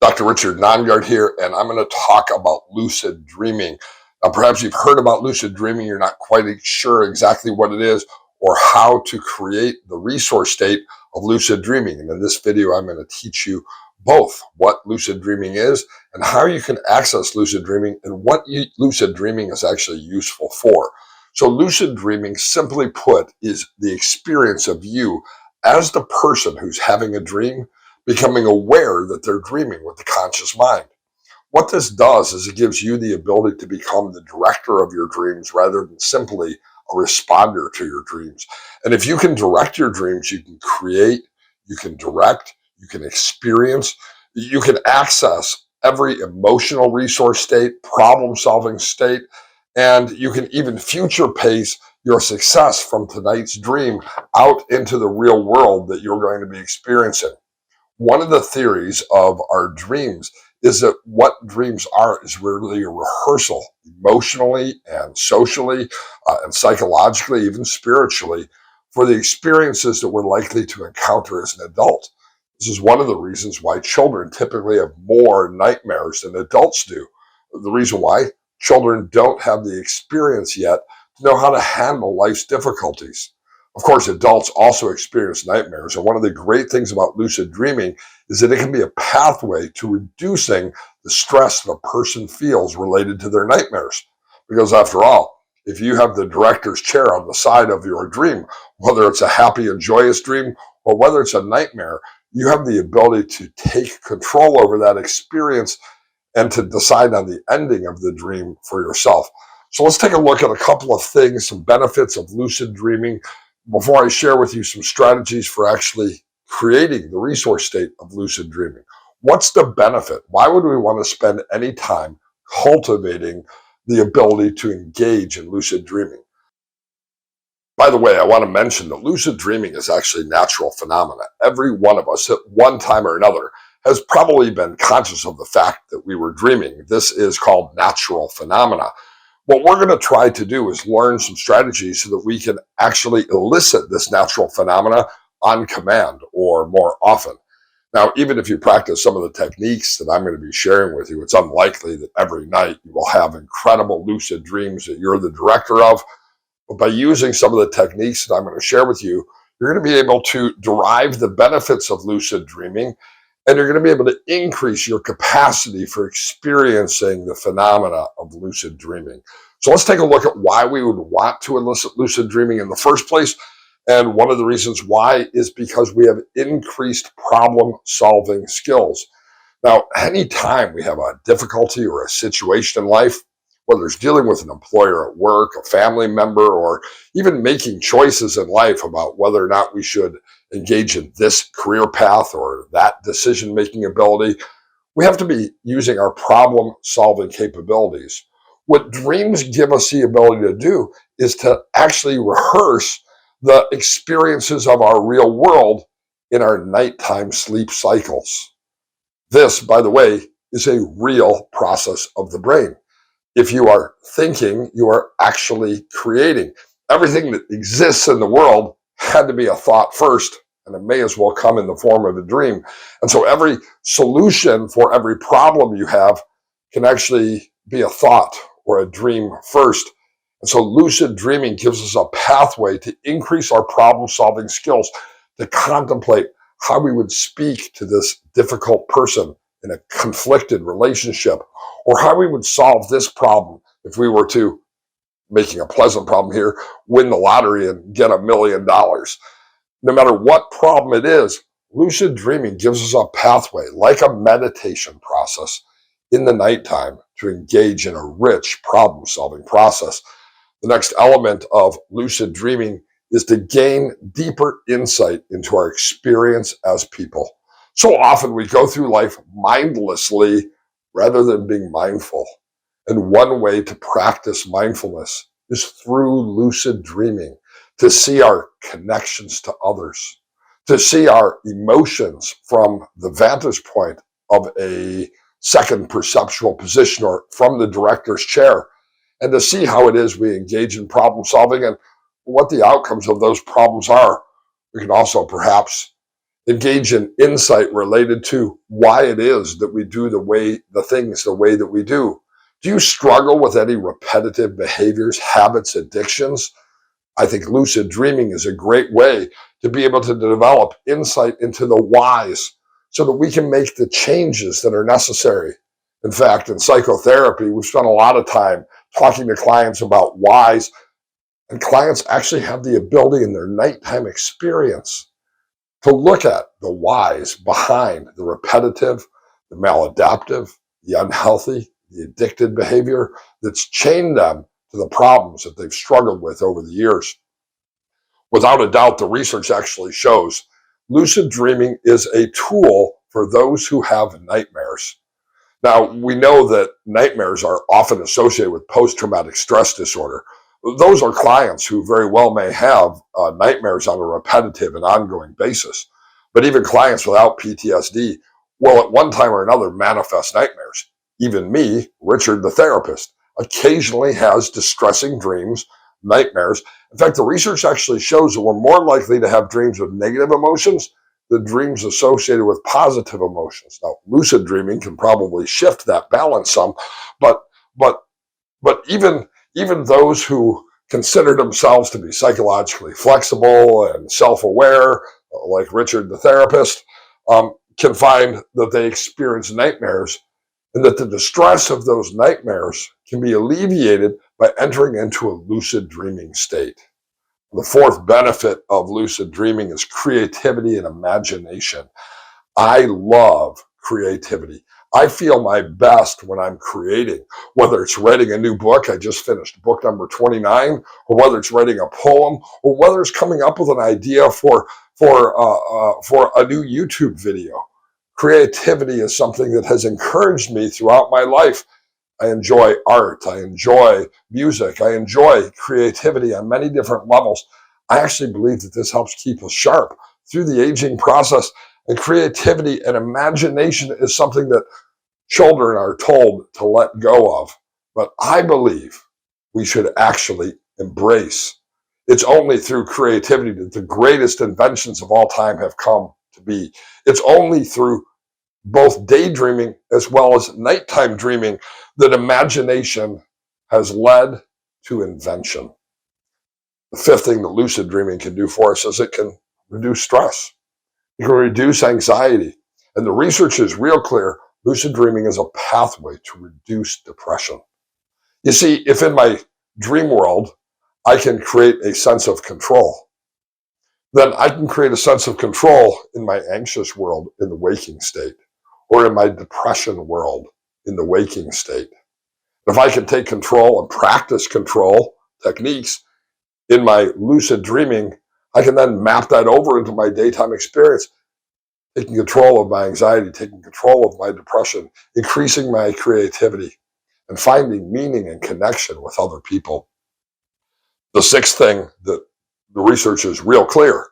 Dr. Richard Nongard here, and I'm going to talk about lucid dreaming. Now, perhaps you've heard about lucid dreaming, you're not quite sure exactly what it is or how to create the resource state of lucid dreaming. And in this video, I'm going to teach you both what lucid dreaming is and how you can access lucid dreaming and what lucid dreaming is actually useful for. So lucid dreaming, simply put, is the experience of you as the person who's having a dream becoming aware that they're dreaming with the conscious mind. What this does is it gives you the ability to become the director of your dreams rather than simply a responder to your dreams. And if you can direct your dreams, you can create, you can direct, you can experience, you can access every emotional resource state, problem-solving state, and you can even future pace your success from tonight's dream out into the real world that you're going to be experiencing. One of the theories of our dreams is that what dreams are is really a rehearsal, emotionally and socially and psychologically, even spiritually, for the experiences that we're likely to encounter as an adult. This is one of the reasons why children typically have more nightmares than adults do. The reason why children don't have the experience yet to know how to handle life's difficulties. Of course, adults also experience nightmares, and one of the great things about lucid dreaming is that it can be a pathway to reducing the stress that a person feels related to their nightmares. Because after all, if you have the director's chair on the side of your dream, whether it's a happy and joyous dream or whether it's a nightmare, you have the ability to take control over that experience and to decide on the ending of the dream for yourself. So let's take a look at a couple of things, some benefits of lucid dreaming, before I share with you some strategies for actually creating the resource state of lucid dreaming. What's the benefit? Why would we want to spend any time cultivating the ability to engage in lucid dreaming? By the way, I want to mention that lucid dreaming is actually a natural phenomena. Every one of us at one time or another has probably been conscious of the fact that we were dreaming. This is called natural phenomena. What we're going to try to do is learn some strategies so that we can actually elicit this natural phenomena on command or more often. Now, even if you practice some of the techniques that I'm going to be sharing with you, it's unlikely that every night you will have incredible lucid dreams that you're the director of. But by using some of the techniques that I'm going to share with you, you're going to be able to derive the benefits of lucid dreaming, and you're going to be able to increase your capacity for experiencing the phenomena of lucid dreaming. So let's take a look at why we would want to elicit lucid dreaming in the first place. And one of the reasons why is because we have increased problem-solving skills. Now, anytime we have a difficulty or a situation in life, whether it's dealing with an employer at work, a family member, or even making choices in life about whether or not we should engage in this career path or that decision-making ability, we have to be using our problem-solving capabilities. What dreams give us the ability to do is to actually rehearse the experiences of our real world in our nighttime sleep cycles. This, by the way, is a real process of the brain. If you are thinking, you are actually creating. Everything that exists in the world had to be a thought first, and it may as well come in the form of a dream. And so every solution for every problem you have can actually be a thought or a dream first. And so lucid dreaming gives us a pathway to increase our problem-solving skills, to contemplate how we would speak to this difficult person in a conflicted relationship, or how we would solve this problem if we were to, making a pleasant problem here, win the lottery and get $1 million. No matter what problem it is, lucid dreaming gives us a pathway, like a meditation process, in the nighttime to engage in a rich problem-solving process. The next element of lucid dreaming is to gain deeper insight into our experience as people. So often we go through life mindlessly rather than being mindful. And one way to practice mindfulness is through lucid dreaming, to see our connections to others, to see our emotions from the vantage point of a second perceptual position or from the director's chair, and to see how it is we engage in problem solving and what the outcomes of those problems are. We can also perhaps engage in insight related to why it is that we do the things the way that we do. Do you struggle with any repetitive behaviors, habits, addictions? I think lucid dreaming is a great way to be able to develop insight into the whys so that we can make the changes that are necessary. In fact, in psychotherapy, we've spent a lot of time talking to clients about whys, and clients actually have the ability in their nighttime experience to look at the whys behind the repetitive, the maladaptive, the unhealthy, the addicted behavior that's chained them to the problems that they've struggled with over the years. Without a doubt, the research actually shows lucid dreaming is a tool for those who have nightmares. Now, we know that nightmares are often associated with post-traumatic stress disorder. Those are clients who very well may have nightmares on a repetitive and ongoing basis. But even clients without PTSD will at one time or another manifest nightmares. Even me, Richard the therapist, occasionally has distressing dreams, nightmares. In fact, the research actually shows that we're more likely to have dreams of negative emotions than dreams associated with positive emotions. Now, lucid dreaming can probably shift that balance some, but but but even those who consider themselves to be psychologically flexible and self-aware, like Richard the therapist, can find that they experience nightmares and that the distress of those nightmares can be alleviated by entering into a lucid dreaming state. The fourth benefit of lucid dreaming is creativity and imagination. I love creativity. I feel my best when I'm creating, whether it's writing a new book. I just finished book number 29, or whether it's writing a poem, or whether it's coming up with an idea for a new YouTube video. Creativity is something that has encouraged me throughout my life. I enjoy art. I enjoy music. I enjoy creativity on many different levels. I actually believe that this helps keep us sharp through the aging process. And creativity and imagination is something that children are told to let go of. But I believe we should actually embrace. It's only through creativity that the greatest inventions of all time have come to be. It's only through both daydreaming as well as nighttime dreaming that imagination has led to invention. The fifth thing that lucid dreaming can do for us is it can reduce stress. It can reduce anxiety. And the research is real clear. Lucid dreaming is a pathway to reduce depression. You see, if in my dream world, I can create a sense of control, then I can create a sense of control in my anxious world in the waking state, or in my depression world in the waking state. If I can take control and practice control techniques in my lucid dreaming, I can then map that over into my daytime experience, taking control of my anxiety, taking control of my depression, increasing my creativity, and finding meaning and connection with other people. The sixth thing that the research is real clear,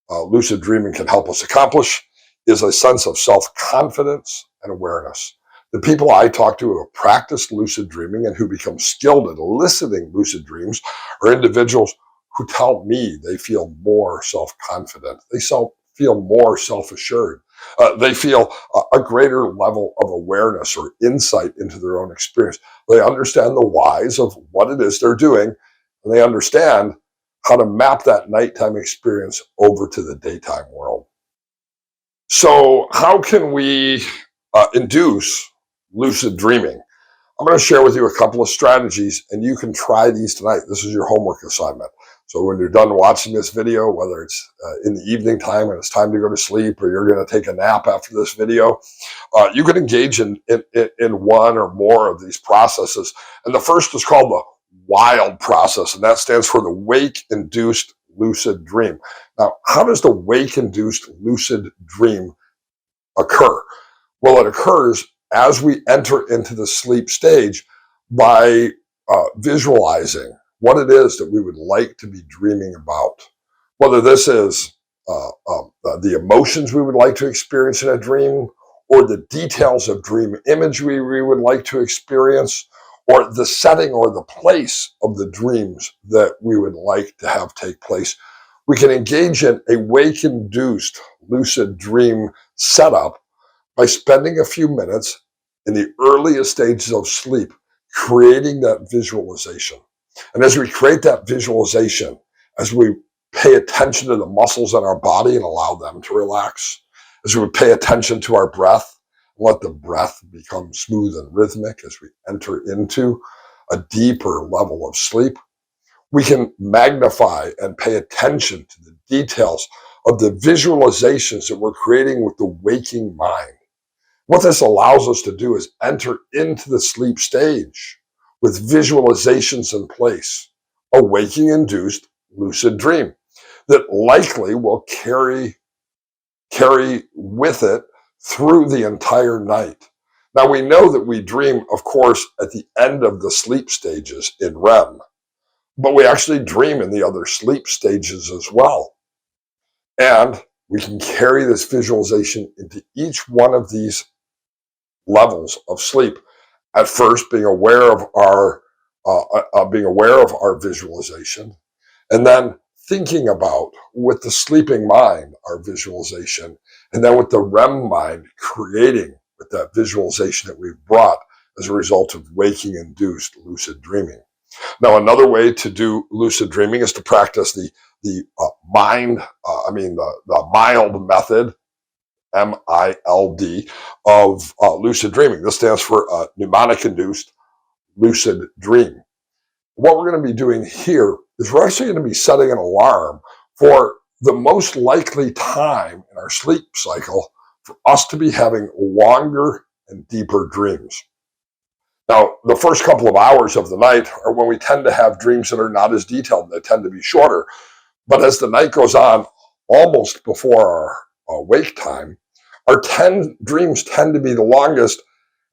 lucid dreaming can help us accomplish, is a sense of self-confidence and awareness. The people I talk to who have practiced lucid dreaming and who become skilled at eliciting lucid dreams are individuals who tell me they feel more self-confident. They feel more self-assured. They feel a greater level of awareness or insight into their own experience. They understand the whys of what it is they're doing, and they understand how to map that nighttime experience over to the daytime world. So how can we induce lucid dreaming? I'm going to share with you a couple of strategies, and you can try these tonight. This is your homework assignment. So when you're done watching this video, whether it's in the evening time and it's time to go to sleep, or you're going to take a nap after this video, you can engage in one or more of these processes. And the first is called the WILD process, and that stands for the wake-induced lucid dream. Now, how does the wake-induced lucid dream occur? Well, it occurs as we enter into the sleep stage by visualizing what it is that we would like to be dreaming about. Whether this is the emotions we would like to experience in a dream, or the details of dream imagery we would like to experience, or the setting or the place of the dreams that we would like to have take place. We can engage in a wake-induced lucid dream setup by spending a few minutes in the earliest stages of sleep, creating that visualization. And as we create that visualization, as we pay attention to the muscles in our body and allow them to relax, as we pay attention to our breath, let the breath become smooth and rhythmic as we enter into a deeper level of sleep, we can magnify and pay attention to the details of the visualizations that we're creating with the waking mind. What this allows us to do is enter into the sleep stage with visualizations in place, a waking-induced lucid dream that likely will carry with it through the entire night. Now, we know that we dream, of course, at the end of the sleep stages in REM, but we actually dream in the other sleep stages as well. And we can carry this visualization into each one of these levels of sleep. At first, being aware of our visualization, and then thinking about with the sleeping mind our visualization, and then with the REM mind creating with that visualization that we've brought as a result of waking-induced lucid dreaming. Now, another way to do lucid dreaming is to practice the mild method, MILD, of lucid dreaming. This stands for mnemonic-induced lucid dream. What we're going to be doing here is we're actually going to be setting an alarm for the most likely time in our sleep cycle for us to be having longer and deeper dreams. Now, the first couple of hours of the night are when we tend to have dreams that are not as detailed. They tend to be shorter. But as the night goes on, almost before our wake time, our dreams tend to be the longest,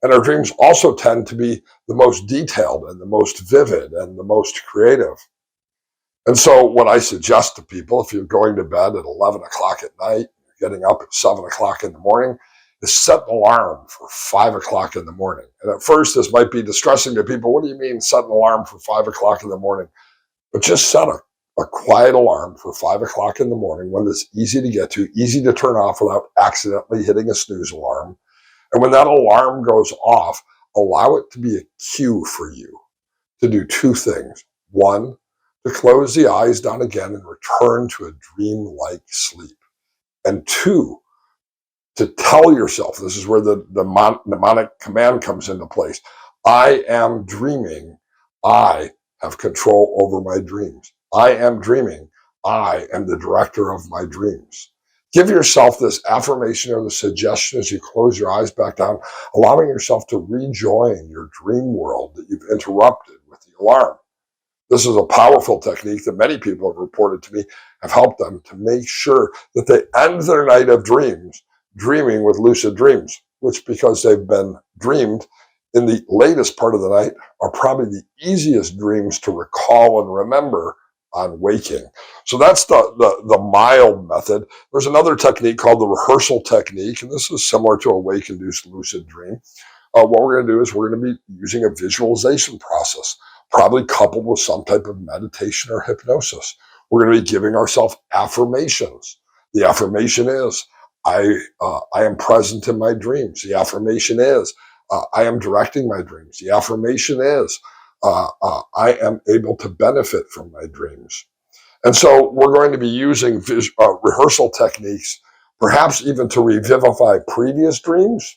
and our dreams also tend to be the most detailed and the most vivid and the most creative. And so what I suggest to people, if you're going to bed at 11 o'clock at night, you're getting up at 7 o'clock in the morning, is set an alarm for 5 o'clock in the morning. And at first, this might be distressing to people. What do you mean set an alarm for 5 o'clock in the morning? But just set a quiet alarm for 5 o'clock in the morning, one that's easy to get to, easy to turn off without accidentally hitting a snooze alarm. And when that alarm goes off, allow it to be a cue for you to do two things. One, to close the eyes down again and return to a dream-like sleep. And two, to tell yourself, this is where the mnemonic command comes into place. I am dreaming. I have control over my dreams. I am dreaming. I am the director of my dreams. Give yourself this affirmation or the suggestion as you close your eyes back down, allowing yourself to rejoin your dream world that you've interrupted with the alarm. This is a powerful technique that many people have reported to me have helped them to make sure that they end their night of dreams dreaming with lucid dreams, which, because they've been dreamed in the latest part of the night, are probably the easiest dreams to recall and remember on waking. So that's the mild method. There's another technique called the rehearsal technique, and this is similar to a wake-induced lucid dream. What we're going to do is we're going to be using a visualization process, probably coupled with some type of meditation or hypnosis. We're going to be giving ourselves affirmations. The affirmation is, I am present in my dreams. The affirmation is, I am directing my dreams. The affirmation is, I am able to benefit from my dreams. And so we're going to be using rehearsal techniques, perhaps even to revivify previous dreams,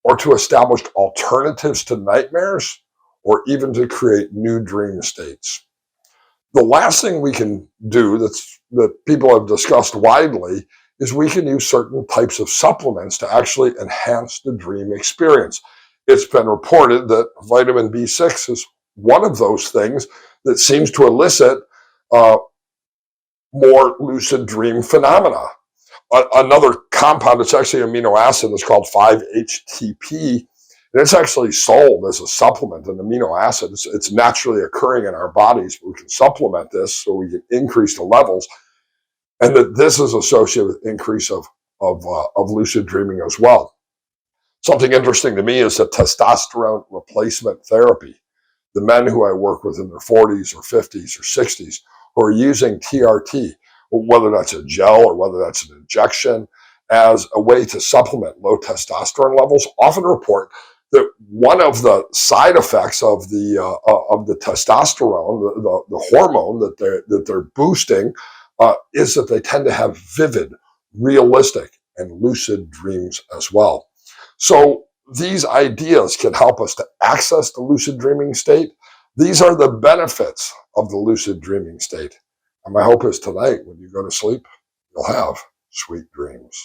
or to establish alternatives to nightmares, or even to create new dream states. The last thing we can do that people have discussed widely is we can use certain types of supplements to actually enhance the dream experience. It's been reported that vitamin B6 is one of those things that seems to elicit more lucid dream phenomena. Another compound, it's actually an amino acid, is called 5-HTP, and it's actually sold as a supplement, an amino acid. It's naturally occurring in our bodies, but we can supplement this so we can increase the levels, and that this is associated with increase of lucid dreaming as well. Something interesting to me is that testosterone replacement therapy, the men who I work with in their 40s or 50s or 60s who are using TRT, whether that's a gel or whether that's an injection, as a way to supplement low testosterone levels, often report that one of the side effects of the testosterone, the hormone that they're boosting, is that they tend to have vivid, realistic, and lucid dreams as well. So these ideas can help us to access the lucid dreaming state. These are the benefits of the lucid dreaming state. And my hope is tonight, when you go to sleep, you'll have sweet dreams.